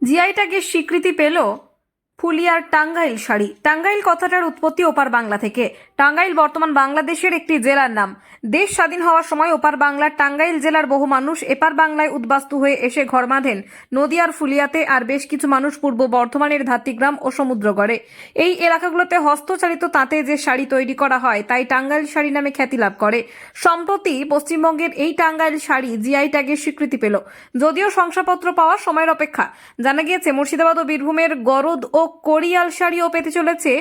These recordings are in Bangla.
জিআই ট্যাগের স্বীকৃতি পেল ফুলিয়ার টাঙ্গাইল শাড়ি। টাঙ্গাইল কথাটার উৎপত্তি ওপার বাংলা থেকে। টাঙ্গাইল বর্তমান বাংলাদেশের একটি জেলার নাম। দেশ স্বাধীন হওয়ার সময় ওপার বাংলার টাঙ্গাইল জেলার বহু মানুষ এপার বাংলায় উদ্বাস্তু হয়ে এসে ঘর বাঁধেন নদিয়ার ফুলিয়াতে, আর বেশ কিছু মানুষ পূর্ব বর্ধমানের ধাত্রীগ্রাম ও সমুদ্রগড়ে। এই এলাকাগুলোতে হস্তচালিত তাঁতে যে শাড়ি তৈরি করা হয় তাই টাঙ্গাইল শাড়ি নামে খ্যাতি লাভ করে। সম্প্রতি পশ্চিমবঙ্গের এই টাঙ্গাইল শাড়ি জিআই ট্যাগের স্বীকৃতি পেল, যদিও শংসাপত্র পাওয়ার সময়ের অপেক্ষা। জানা গিয়েছে মুর্শিদাবাদ ও বীরভূমের গরদ ও কোরিয়াল শাড়িও পেতে চলেছে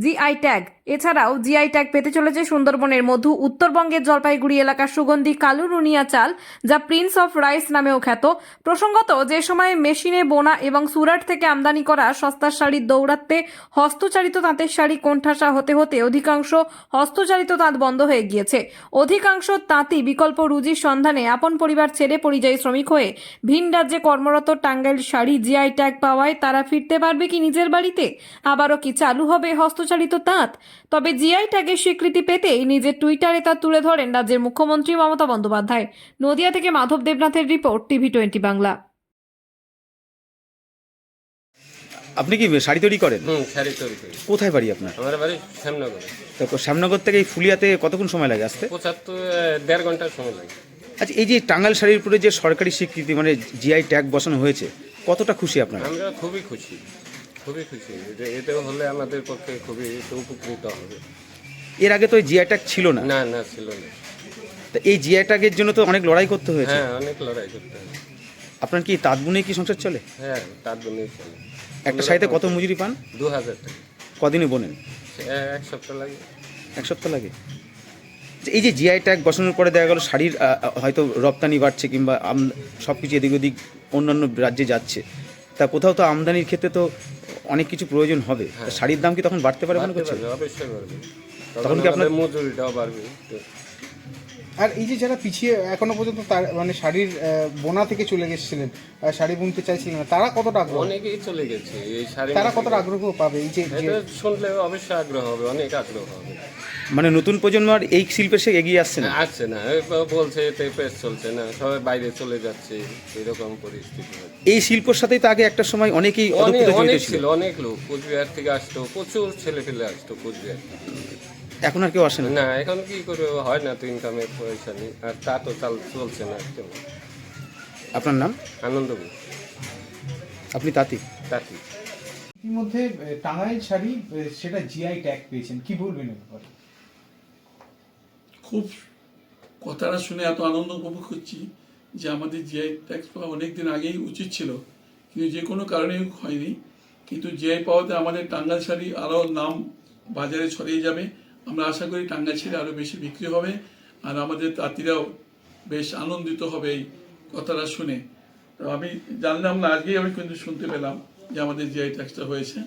জিআই ট্যাগ। এছাড়াও জিআই ট্যাগ পেতে চলেছে সুন্দরবনের মধু, উত্তরবঙ্গের জলপাইগুড়ি এলাকার সুগন্ধি কালো নুনিয়া চাল, যা প্রিন্স অফ রাইস নামেও খ্যাত। প্রসঙ্গত, যে সময় মেশিনে বোনা এবং সুরাট থেকে আমদানি করা সস্তার শাড়ির দৌরাত্মে হস্তচালিত তাঁতের শাড়ি কোণঠাসা হতে হতে অধিকাংশ হস্তচালিত তাঁত বন্ধ হয়ে গিয়েছে। অধিকাংশ তাঁতি বিকল্প রুজির সন্ধানে আপন পরিবার ছেড়ে পরিযায়ী শ্রমিক হয়ে ভিন রাজ্যে কর্মরত। টাঙ্গাইল শাড়ি জিআই ট্যাগ পাওয়ায় তারা ফিরতে পারবে কি নিজের বাড়িতে? আবারও কি চালু হবে হস্তচালিত তাঁত? তবে জিআই ট্যাগের স্বীকৃতি পেতেই নিজের টুইটারে তা তুলে ধরেন রাজ্যের মুখ্যমন্ত্রী মমতা বন্দ্যোপাধ্যায়। নদিয়া থেকে মাধব দেবনাথের রিপোর্ট, টিভি20 বাংলা। আপনি কি শাড়ি তৈরি করেন? শাড়ি তৈরি করি। কোথায় বাড়ি আপনার? আমার বাড়ি শ্যামনগরে। তো শ্যামনগর থেকে এই ফুলিয়াতে কতক্ষণ সময় লাগে আসতে? 1.5 ঘন্টার সময় লাগে। আচ্ছা, এই যে টাঙ্গাইল শাড়ির উপরে যে সরকারি স্বীকৃতি মানে জিআই ট্যাগ বসানো হয়েছে, কতটা খুশি আপনারা? আমরা খুবই খুশি, খুবই খুশি। এটা হলে আমাদের পক্ষে খুবই উপকৃত হবে। এর আগে তো জিআই ট্যাগ ছিল না। না না, ছিল না। তা এই জিআই ট্যাগের জন্য তো অনেক লড়াই করতে হয়েছে। হ্যাঁ, অনেক লড়াই করতে হবে। আপনার কি তাঁত বুনে কি সংসার চলে? হ্যাঁ, তার জন্যই চলে। একটা শাড়িতে কত মজুরি পান? 2000 টাকা। কদিনে বোনেন? এক সপ্তাহ লাগে। এক সপ্তাহ লাগে। এই যে জিআই ট্যাগ বসানোর পরে দেখা গেল শাড়ির হয়তো রপ্তানি বাড়ছে কিংবা সব কিছু এদিক ওদিক অন্যান্য রাজ্যে যাচ্ছে, তা কোথাও তো আমদানির ক্ষেত্রে তো অনেক কিছু প্রয়োজন হবে। তা শাড়ির দাম কি তখন বাড়তে পারে মনে করছেন? অবশ্যই বাড়বে। তখন কি আপনার মজুরিটাও বাড়বে। আর এই যে যারা পিছিয়ে এখনো পর্যন্ত তার মানে শাড়ির বোনা থেকে চলে গেছিলেন, শাড়ি বুনতে চাইছিলেন না, তারা কতটা আগ্রহ? অনেকেই চলে গেছে এই শাড়ি। তারা কতটা আগ্রহ পাবে এই যে এটা শুনলে অবশ্যই আগ্রহ হবে, অনেক আগ্রহ হবে। মানে নতুন প্রজন্ম আর এই শিল্পে সে এগিয়ে আসছে না? আসছে না, বলছে এতে পেস চলছে না, সবাই বাইরে চলে যাচ্ছে, এরকম পরিস্থিতি হচ্ছে। এই শিল্পের সাথেই তো আগে একটা সময় অনেকেই অদক্ষতা জড়িত অনেক ছিল। ছিল, অনেক লোক কোচবিহার থেকে আসতো, প্রচুর ছেলে পেলে আসতো কোচবিহার থেকে। এখন আর কেউ আসে না। না, এখন কি করে হয় না, তো ইনকামের পয়সা নেই, আর তা তো চলছে না একদম। আপনার নাম? আনন্দপুর। আপনি তাঁতি? তাকি। ইতিমধ্যে টাঙ্গাইল শাড়ি সেটা জিআই ট্যাগ পেয়েছেন, কি বলবেন এ ব্যাপারে? খুব কথাটা শুনে এত আনন্দ উপভোগ করছি যে আমাদের জিআই ট্যাগ পাওয়া অনেকদিন আগেই উচিত ছিল, কিন্তু যে কোনো কারণে হয়নি। কিন্তু জিআই পাওয়াতে আমাদের টাঙ্গাইল শাড়ি আরও নাম বাজারে ছড়িয়ে যাবে। আমরা আশা করি টাঙ্গাইল শাড়ি আরও বেশি বিক্রি হবে, আর আমাদের তাঁতিরাও বেশ আনন্দিত হবে এই কথাটা শুনে। তো আমি জানলাম না, আজকেই আমি কিন্তু শুনতে পেলাম যে আমাদের জিআই ট্যাগটা হয়েছে,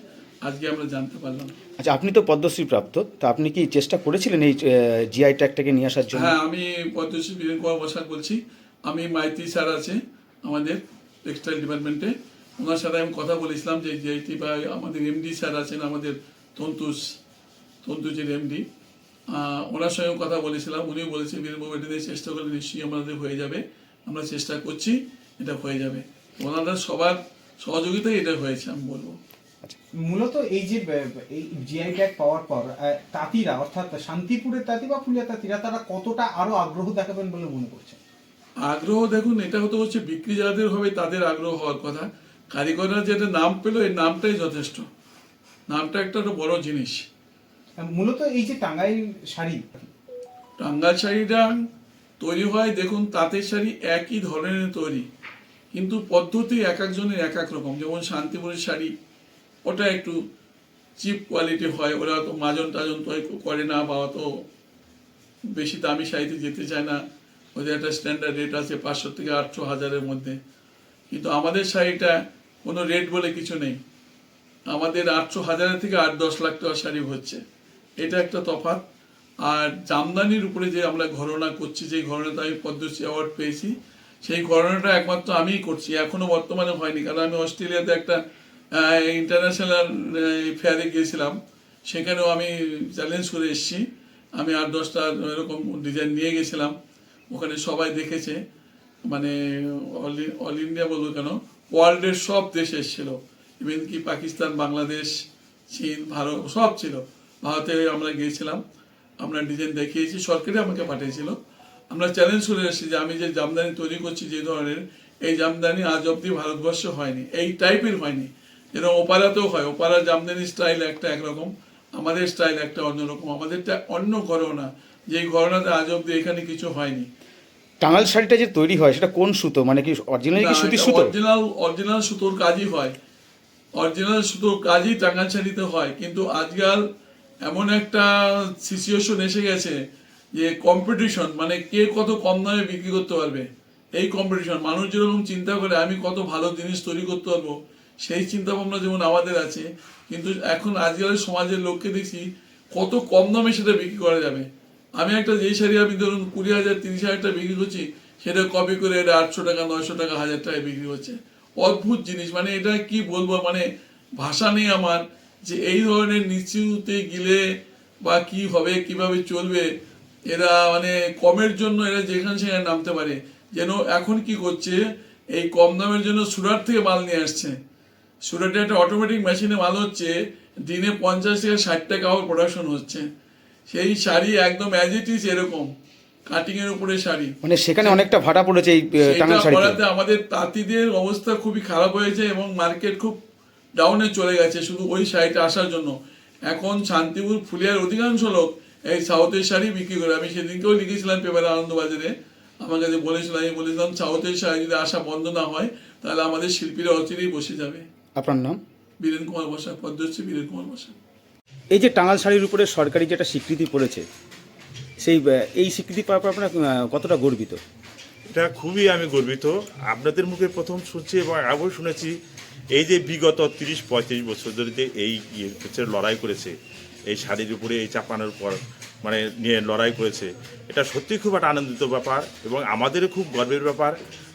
আজকে আমরা জানতে পারলাম। আচ্ছা, আপনি তো পদ্মশ্রী প্রাপ্ত, তা আপনি কি চেষ্টা করেছিলেন এই জিআই ট্যাগটাকে নিয়ে আসার জন্য? হ্যাঁ, আমি পদ্মশ্রী বীরেন কুমার বসাক বলছি। আমি মাইতি স্যার আছে আমাদের টেক্সটাইল ডিপার্টমেন্টে, ওনার সাথে আমি কথা বলেছিলাম যে জিআইটি বা আমাদের এমডি স্যার আছেন আমাদের তন্তুজের এমডি, ওনার সঙ্গেও কথা বলেছিলাম। উনিও বলেছেন বীরেনবাবু এটা নিয়ে চেষ্টা করলে নিশ্চয়ই আমাদের হয়ে যাবে, আমরা চেষ্টা করছি, এটা হয়ে যাবে। ওনাদের সবার সহযোগিতায় এটা হয়েছে আমি বলবো। মূলত এই যে এই জিআই ট্যাগ পাওয়ার পর তাঁতিরা, অর্থাৎ শান্তিপুরের তাঁতি বা ফুলিয়া তাঁতিরা, তারা কতটা আরো আগ্রহ দেখাবেন বলে মনে করছেন? আগ্রহ দেখুন, এটা হতে হচ্ছে বিক্রি যাদের হবে তাদের আগ্রহ হওয়ার কথা। কারিগররা যেটা নাম পেলো, এই নামটাই যথেষ্ট। নামটা একটা বড় জিনিস। মূলত এই যে টাঙ্গাইল শাড়ি, টাঙ্গাইল শাড়িটা তৈরি হয়, দেখুন তাঁতের শাড়ি একই ধরনের তৈরি, কিন্তু পদ্ধতি এক একজনের এক এক রকম। যেমন শান্তিপুরের শাড়ি ওটা একটু চিপ কোয়ালিটি হয়, ওরা তো মাজন টাজন তৈরি করে না, বা অত বেশি দামি শাড়িতে যেতে চায় না, ওদের একটা স্ট্যান্ডার্ড রেট আছে 500 থেকে 800 হাজারের মধ্যে। কিন্তু আমাদের শাড়িটা কোনো রেট বলে কিছু নেই, আমাদের 800 হাজারের থেকে 8-10 লাখ টাকা শাড়ি হচ্ছে, এটা একটা তফাৎ। আর জামদানির উপরে যে আমরা ঘরানা করছি, যে ঘরানাতে আমি পদ্মশ্রী অ্যাওয়ার্ড পেয়েছি, সেই ঘরানাটা একমাত্র আমিই করছি, এখনো বর্তমানে হয়নি। কারণ আমি অস্ট্রেলিয়াতে একটা ইন্টারন্যাশনাল ফেয়ারে গিয়েছিলাম, সেখানেও আমি চ্যালেঞ্জ করে এসেছি। আমি 8-10টা এরকম ডিজাইন নিয়ে গেছিলাম, ওখানে সবাই দেখেছে, মানে অল ইন্ডিয়া বলবো কেন, ওয়ার্ল্ডের সব দেশ এসেছিল, ইভেন কি পাকিস্তান, বাংলাদেশ, চীন, ভারত সব ছিল। ভারতে আমরা গিয়েছিলাম, আমরা ডিজাইন দেখিয়েছি, সরকারই আমাকে পাঠিয়েছিল। আমরা চ্যালেঞ্জ করে এসেছি যে আমি যে জামদানি তৈরি করছি যে ধরনের, এই জামদানি আজ অব্দি ভারতবর্ষে হয়নি, এই টাইপের হয়নি। যেরকম ওপারাতেও হয়, ওপারা জামদানি স্টাইল একটা একরকম, আমাদের স্টাইল একটা অন্যরকম, আমাদেরটা অন্য ঘরনা, যেই ঘরনাতে আজ অব্দি এখানে কিছু হয়নি। টাঙ্গাইল শাড়িটা যে তৈরি হয় সেটা কোন সুতো, মানে কি অরিজিনাল কি সুতির সুতো? অরিজিনাল সুতোর কাজই হয়, অরিজিনাল সুতোর কাজই টাঙ্গাইল শাড়িতে হয়। কিন্তু আজকাল এমন একটা সিচুয়েশন এসে গেছে যে কম্পিটিশন, মানে কে কত কম দামে বিক্রি করতে পারবে, এই কম্পিটিশন। মানুষ যেরকম চিন্তা করে আমি কত ভালো জিনিস তৈরি করতে পারবো, সেই চিন্তা ভাবনা যেমন আমাদের আছে, কিন্তু এখন আজকালের সমাজের লোককে দেখছি কত কম দামে সেটা বিক্রি করা যাবে। আমি একটা যেই শাড়ি আমি ধরুন 20,000 30,000 টাকা বিক্রি করছি, সেটা কপি করে এটা 800 টাকা 900 টাকা 1000 টাকায় বিক্রি হচ্ছে। অদ্ভুত জিনিস, মানে এটা কি বলবো, মানে ভাষা নেই আমার যে এই ধরনের নিচুতে গিলে বা কি হবে, কিভাবে চলবে। এরা মানে কমের জন্য এরা যেখানে সেখানে নামতে পারে। যেন এখন কি করছে, এই কম দামের জন্য সুরাট থেকে মাল নিয়ে আসছে। সুরাটে একটা অটোমেটিক মেশিনে মাল হচ্ছে, দিনে 50 থেকে 60 টাকা প্রোডাকশন হচ্ছে। সেই শাড়ি একদম অ্যাজ ইট ইজ এরকম কাটিং এর উপরে শাড়ি, মানে সেখানে অনেকটা ভাটা পড়েছে এই টাঙ্গাইল সেটা শাড়িতে। করাতে আমাদের তাঁতিদের অবস্থা খুবই খারাপ হয়েছে এবং মার্কেট খুব ডাউনে চলে গেছে শুধু ওই শাড়িটা আসার জন্য। এখন শান্তিপুর ফুলিয়ার অধিকাংশ লোক এই সাউথের শাড়ি বিক্রি করে। আমি সেদিনকেও লিখেছিলাম পেপারে, আনন্দবাজারে আমার কাছে বলেছিলাম, আমি বলেছিলাম সাউথের শাড়ি যদি আসা বন্ধ না হয় তাহলে আমাদের শিল্পীরা অচিরেই বসে যাবে। আপনার নাম? বীরেন কুমার বসা, পদ্মশ্রী বীরেন কুমার বসা। এই যে টাঙ্গাইল শাড়ির উপরে সরকারি যেটা স্বীকৃতি পড়েছে, সেই এই স্বীকৃতি পাওয়ার পর আপনার কতটা গর্বিত? এটা খুবই আমি গর্বিত। আপনাদের মুখে প্রথম শুনছি এবং আগেও শুনেছি, এই যে বিগত 30-35 বছর ধরে যে এই ক্ষেত্রে লড়াই করেছে, এই শাড়ির উপরে এই চাপানোর উপর মানে নিয়ে লড়াই করেছে, এটা সত্যি খুব একটা আনন্দিত ব্যাপার এবং আমাদেরও খুব গর্বের ব্যাপার।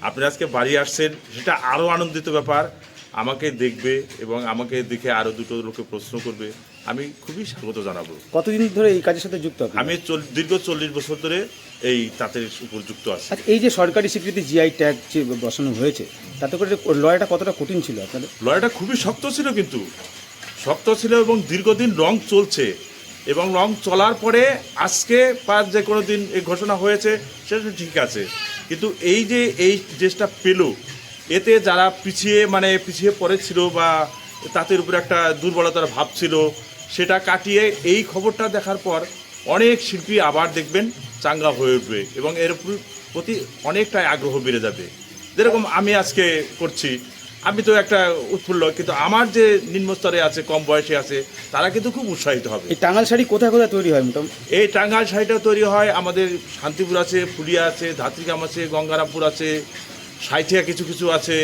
আপনি আজকে বাড়ি আসছেন, সেটা আরও আনন্দিত ব্যাপার। আমাকে দেখবে এবং আমাকে দেখে আরও দুটো লোকে প্রশ্ন করবে, আমি খুবই স্বাগত জানাবো। কতদিন ধরে এই কাজের সাথে যুক্ত আপনি? আমি দীর্ঘ 40 বছর ধরে এই তাঁতের উপর যুক্ত আছি। আচ্ছা, এই যে সরকারি স্বীকৃতি জিআই ট্যাগ যে বসানো হয়েছে, তাতে করে লড়াইটা কতটা কঠিন ছিল আপনাদের? লড়াইটা খুবই শক্ত ছিল, কিন্তু শক্ত ছিল এবং দীর্ঘদিন রং চলছে এবং রং চলার পরে আজকে পার যে কোনো দিন এই ঘোষণা হয়েছে সেটা ঠিক আছে, কিন্তু এই যে এই দেশটা পেল, এতে যারা পিছিয়ে পড়েছিল বা তাদের উপরে একটা দুর্বলতার ভাব ছিল, সেটা কাটিয়ে এই খবরটা দেখার পর অনেক শিল্পী আবার দেখবেন চাঙ্গা হয়ে উঠবে এবং এর প্রতি অনেকটাই আগ্রহ বেড়ে যাবে। যেরকম আমি আজকে করছি, আমি তো একটা উৎফুল্ল, কিন্তু আমার যে নিম্নস্তরে আছে, কম বয়সে আছে, তারা কিন্তু খুব উৎসাহিত হবে। এই টাঙ্গাইল শাড়ি কোথায় কোথায় তৈরি হয় মোটামুটি? এই টাঙ্গাইল শাড়িটা তৈরি হয় আমাদের শান্তিপুর আছে, ফুলিয়া আছে, ধাত্রিগ্রাম আছে, গঙ্গারামপুর আছে, সাঁইথিয়া কিছু কিছু আছে।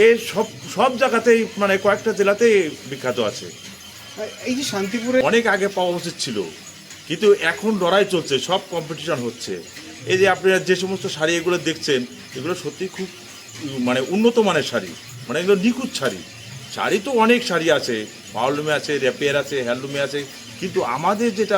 এই সব জায়গাতেই মানে কয়েকটা জেলাতেই বিখ্যাত আছে। এই যে শান্তিপুরে অনেক আগে পাওয়া উচিত ছিল, কিন্তু এখন লড়াই চলছে, সব কম্পিটিশন হচ্ছে। এই যে আপনারা যে সমস্ত শাড়ি এগুলো দেখছেন, এগুলো সত্যি খুব মানে উন্নত মানের শাড়ি, মানে এগুলো নিখুঁত শাড়ি। শাড়ি তো অনেক শাড়ি আছে, পাওয়ারলুমে আছে, র্যাপিয়ার আছে, হ্যান্ডলুমে আছে, কিন্তু আমাদের যেটা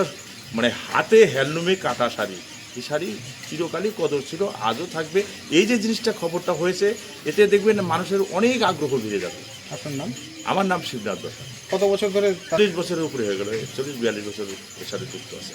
মানে হাতে হ্যান্ডলুমে কাটা শাড়ি, এই শাড়ি চিরকালই কদর ছিল, আজও থাকবে। এই যে জিনিসটা খবরটা হয়েছে, এতে দেখবেন মানুষের অনেক আগ্রহ বেড়ে যাবে। আপনার নাম? আমার নাম শিবনাথ বসা। কত বছর ধরে 40 বছরের উপরে হয়ে গেল, 40-42 বছর এর সাথে যুক্ত আছে।